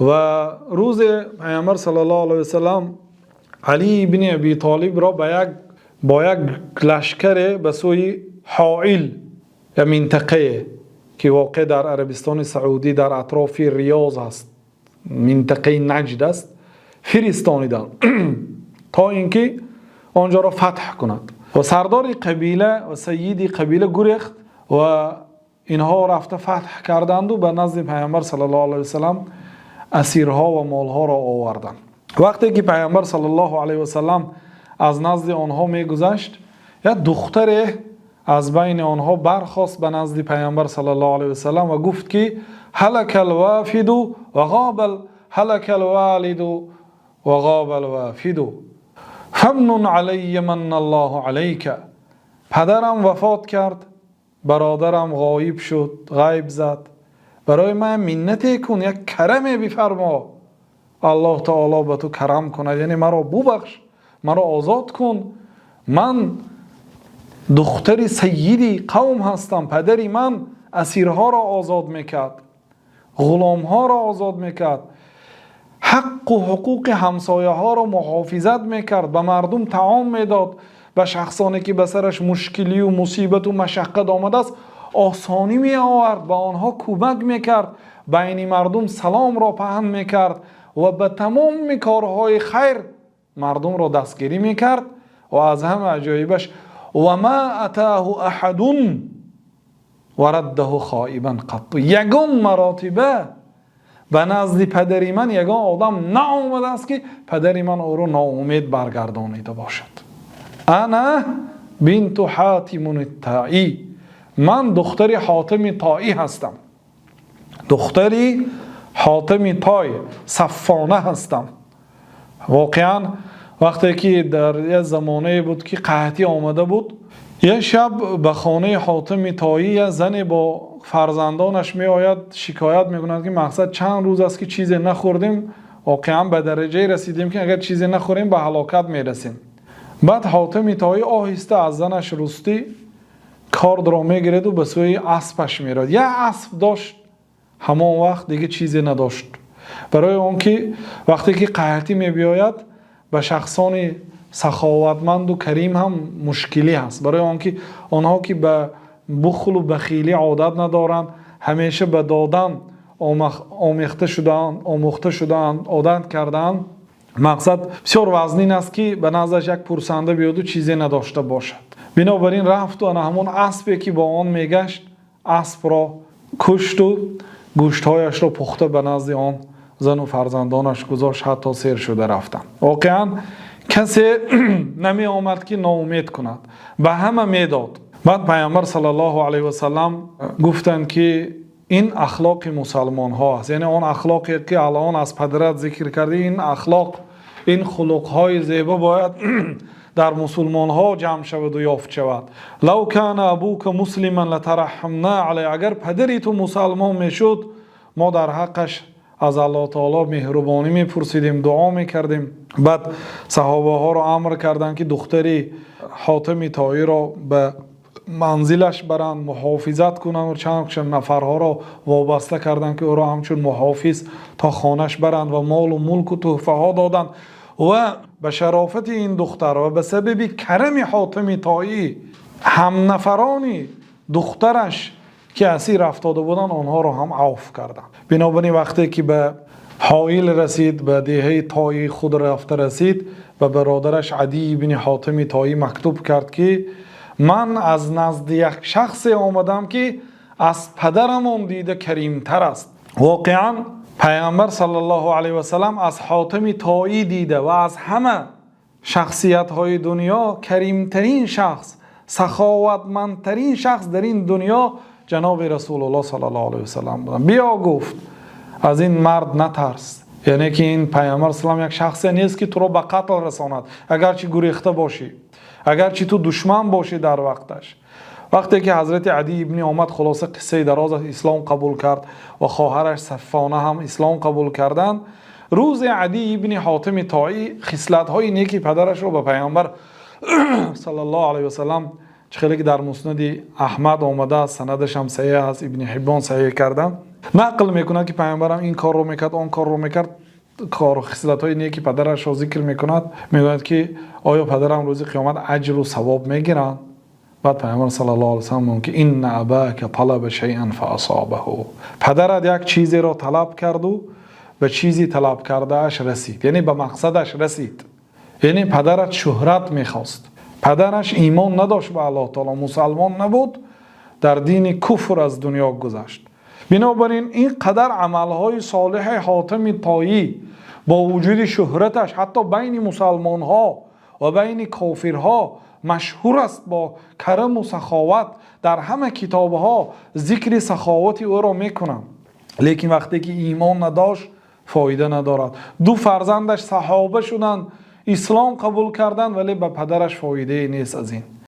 و روز پیامبر صلی الله علیه و سلام علی بن ابی طالب را با یک لشکر به سوی حائل یا منطقه که واقع در عربستان سعودی در اطراف ریاض است، منطقه نجد است، فرستانیدند تا اینکه آنجا را فتح کند. و سردار قبیله و سیدی قبیله گریخت و اینها رفته فتح کردند و به نزد پیامبر صلی الله علیه و سلام اسیرها و مالها را آوردند. وقتی که پیامبر صلی الله علیه و سلام از نزد آنها میگذشت، یک دختر از بین آنها برخاست به نزد پیامبر صلی الله علیه و سلام و گفت که هلک الوافد و غاب هلک الوالد و غاب الوافد فمن علی من الله علیک. پدرم وفات کرد، برادرم غایب شد، غیب زد، برای من منتی کن، یک کرمی بفرما، الله تعالی به تو کرم کند، یعنی مرا ببخش، مرا آزاد کن. من دختر سیدی قوم هستم، پدری من اسیرها را آزاد میکرد، غلامها را آزاد میکرد، حق و حقوق همسایه ها را محافظت میکرد، به مردم طعام میداد، به شخصانی که به سرش مشکلی و مصیبت و مشقت آمده است آسانی می آورد، به آنها کمک میکرد، بین مردم سلام را پهن میکرد و به تمام کارهای خیر مردم را دستگیری میکرد. و از همه عجایبش و ما اتاه احد ورده خائبا قط، یگان مراتبه به نزد پدری من یگان آدم نآمده است که پدری من او را ناامید برگردانیده باشد. انا بنت حاتم الطایی، من دختر حاتم طایی هستم، دختری حاتم طای صفانه هستم. واقعا وقتی که در یه زمانه بود که قحطی آمده بود، یه شب به خانه حاتم طایی یه زن با فرزندانش می آید شکایت می کند که مقصد چند روز است که چیزی نخوردیم، واقعا به درجه رسیدیم که اگر چیزی نخوریم به هلاکت می رسیم. بعد حاتم طایی آهسته از زنش رستی کارد را می گرد و به سوی اسبش می رد. یه اسب داشت، همان وقت دیگه چیزی نداشت، برای اون که وقتی که قحطی می بیاید به شخصان سخاوتمند و کریم هم مشکلی هست، برای آنکه آنها که به بخل و بخیلی عادت ندارند، همیشه به دادن آموخته شدند، عادت کردند. مقصد بسیار وزنین است که به نزدش یک پرسنده بیاد و چیزی نداشته باشد. بنابراین رفت و همون اسبی که با آن میگشت اسب را کشت و گوشتهایش را پخته به نزد آن زن و فرزندانش گذاشت، حتی سیر شده رفتن. واقعا کسی نمی آمد که ناامید کند، به همه میداد. بعد پیامبر صلی الله علیه و سلم گفتند که این اخلاق مسلمان ها است، یعنی آن اخلاقی که الان از پدرت ذکر کرده، این اخلاق، این خلق های زیبا باید در مسلمان ها جمع شود و یافت شود. لو کان ابوک مسلما لترحمنا علی، اگر پدری تو مسلمان میشد ما در حقش از الله تعالی مهربانی میپرسیدیم، دعا میکردیم. بعد صحابه ها را امر کردند که دختری حاتم طایی را به منزلش برند، محافظت کنند و چند نفرها را وابسته کردند که او را همچون محافظ تا خانش برند و مال و ملک و تحفه ها دادند. و به شرافت این دختر و به سبب کرم حاتم طایی هم نفرانی دخترش که اسیر افتاده بودند آنها را هم عفو کردند. بنابراین وقتی که به حائل رسید، به دیهه طایی خود رفته رسید و برادرش عدی بن حاتم طایی مکتوب کرد که من از نزد یک شخص آمدم که از پدرم دیده کریمتر است. واقعا پیامبر صلی الله علیه و سلم از حاتم طایی دیده و از همه شخصیت های دنیا کریمترین شخص، سخاوتمندترین شخص در این دنیا جناب رسول الله صلی الله علیه و سلم بودن. بیا گفت از این مرد نترس، یعنی که این پیامبر صلی الله علیه و سلم یک شخصی نیست که تو را به قتل رساند، اگرچه گریخته باشی، اگرچه تو دشمن باشی در وقتش. وقتی که حضرت عدی ابن آمد خلاصه قصه دراز اسلام قبول کرد و خواهرش صفانه هم اسلام قبول کردند، روز عدی ابن حاتم طایی خصلت های نیکی پدرش رو به پیامبر صلی الله علیه و سلم خیلی که در مسند احمد آمده است، سندش هم صحیح است، ابن حبان صحیح کردم، نقل میکند که پیامبرم این کار رو میکرد، آن کار رو میکرد، کار و خصلت های نیکی پدرش رو ذکر میکند، میگوید که آیا پدرم روز قیامت اجر و ثواب میگیرند؟ بعد پیامبر صلی الله علیه و سلم میگه که ان اباک طلب شیئا فاصابه، پدرت یک چیزی را طلب کرد و به چیزی طلب کرده اش رسید، یعنی به مقصدش رسید. یعنی پدرت شهرت میخواست، پدرش ایمان نداشت به الله تعالی، مسلمان نبود، در دین کفر از دنیا گذشت. بنابراین این قدر عملهای صالح حاتم طایی با وجود شهرتش حتی بین مسلمان ها و بین کافرها مشهور است با کرم و سخاوت، در همه کتاب ها ذکر سخاوت او را میکنند، لیکن وقتی که ایمان نداشت فایده ندارد. دو فرزندش صحابه شدند، اسلام قبول کردند، ولی به پدرش فایده نیست از این.